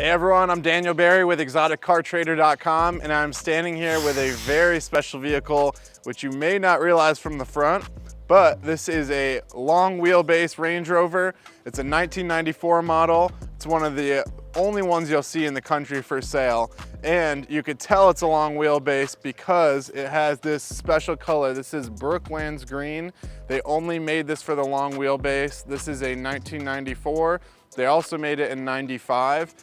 Hey everyone, I'm Daniel Barry with ExoticCarTrader.com, and I'm standing here with a very special vehicle which you may not realize from the front, but this is a long wheelbase Range Rover. It's a 1994 model. It's one of the only ones you'll see in the country for sale, and you could tell it's a long wheelbase because it has this special color. This is Brooklands Green. They only made this for the long wheelbase. This is a 1994. They also made it in 95.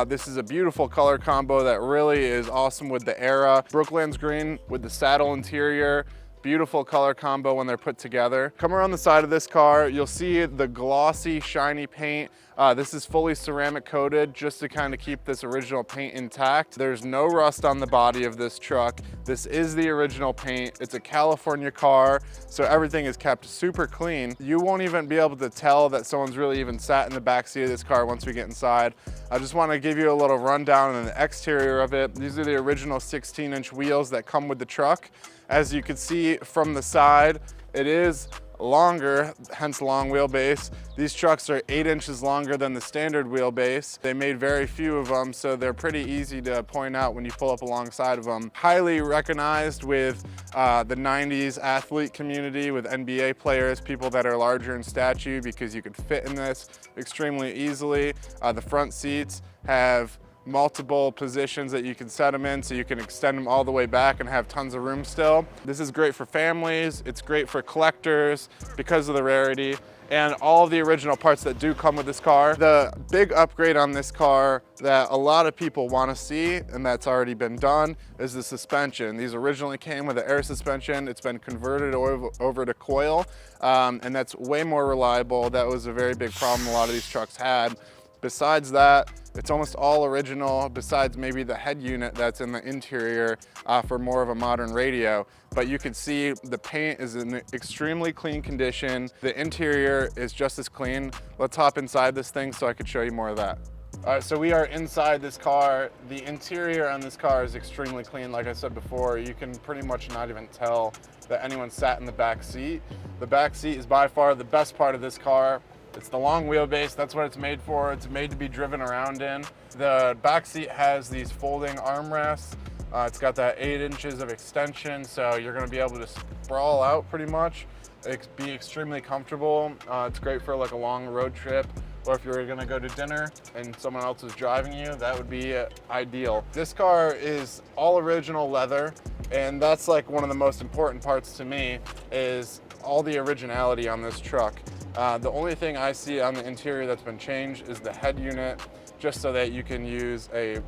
This is a beautiful color combo that really is awesome with the era. Brooklands Green with the saddle interior. Beautiful color combo when they're put together. Come around the side of this car, you'll see the glossy, shiny paint. This is fully ceramic coated just to kind of keep this original paint intact. There's no rust on the body of this truck. This is the original paint. It's a California car, so everything is kept super clean. You won't even be able to tell that someone's really even sat in the back seat of this car once we get inside. I just want to give you a little rundown on the exterior of it. These are the original 16-inch wheels that come with the truck. As you can see from the side, it is longer, hence long wheelbase. These trucks are 8 inches longer than the standard wheelbase. They made very few of them, so they're pretty easy to point out when you pull up alongside of them. Highly recognized with the 90s athlete community, with NBA players, people that are larger in stature, because you could fit in this extremely easily. The front seats have multiple positions that you can set them in, so you can extend them all the way back and have tons of room still. This is great for families, it's great for collectors because of the rarity and all of the original parts that do come with this car. The big upgrade on this car that a lot of people want to see, and that's already been done, is the suspension. These originally came with an air suspension. It's been converted over to coil, and that's way more reliable. That was a very big problem a lot of these trucks had. Besides that, it's almost all original, besides maybe the head unit that's in the interior for more of a modern radio. But you can see the paint is in extremely clean condition. The interior is just as clean. Let's hop inside this thing so I could show you more of that. All right, so we are inside this car. The interior on this car is extremely clean. Like I said before, you can pretty much not even tell that anyone sat in the back seat. The back seat is by far the best part of this car. It's the long wheelbase, that's what it's made for. It's made to be driven around in. The back seat has these folding armrests. It's got that 8 inches of extension, so you're gonna be able to sprawl out pretty much. Be extremely comfortable. It's great for like a long road trip, or if you're gonna go to dinner and someone else is driving you, that would be ideal. This car is all original leather, and that's like one of the most important parts to me, is all the originality on this truck. The only thing I see on the interior that's been changed is the head unit, just so that you can use a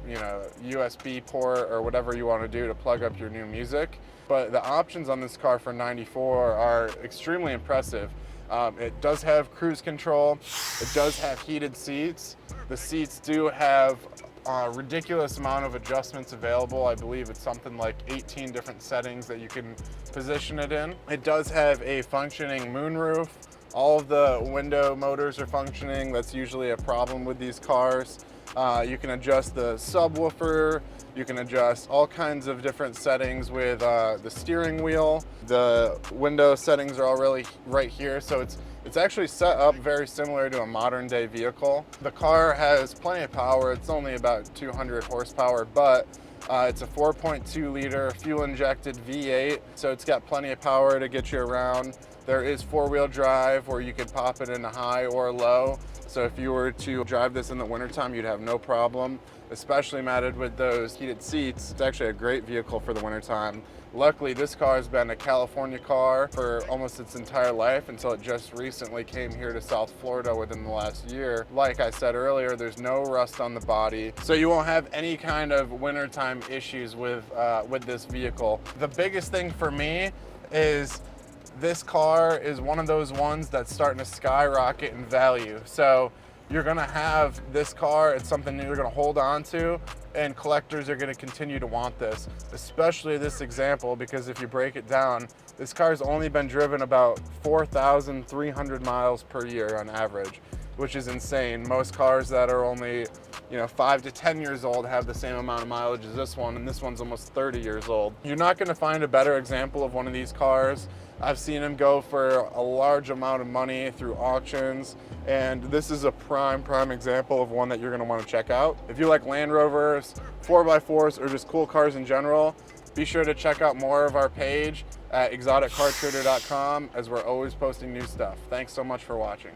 USB port or whatever you want to do to plug up your new music. But the options on this car for 94 are extremely impressive. It does have cruise control. It does have heated seats. The seats do have a ridiculous amount of adjustments available. I believe it's something like 18 different settings that you can position it in. It does have a functioning moonroof. All of the window motors are functioning. That's usually a problem with these cars. You can adjust the subwoofer. You can adjust all kinds of different settings with the steering wheel. The window settings are already right here, so it's actually set up very similar to a modern day vehicle. The car has plenty of power. It's only about 200 horsepower, but it's a 4.2 liter fuel injected V8, so it's got plenty of power to get you around. There is 4-wheel drive where you could pop it into high or low. So if you were to drive this in the wintertime, you'd have no problem, especially matted with those heated seats. It's actually a great vehicle for the wintertime. Luckily, this car has been a California car for almost its entire life until it just recently came here to South Florida within the last year. Like I said earlier, there's no rust on the body, so you won't have any kind of wintertime issues with this vehicle. The biggest thing for me is this car is one of those ones that's starting to skyrocket in value. So you're gonna have this car, it's something that you're gonna hold on to, and collectors are gonna continue to want this, especially this example, because if you break it down, this car's only been driven about 4,300 miles per year on average, which is insane. Most cars that are only you know, 5 to 10 years old have the same amount of mileage as this one, and this one's almost 30 years old. You're not gonna find a better example of one of these cars. I've seen them go for a large amount of money through auctions, and this is a prime example of one that you're gonna wanna check out. If you like Land Rovers, 4x4s, or just cool cars in general, be sure to check out more of our page at exoticcartrader.com, as we're always posting new stuff. Thanks so much for watching.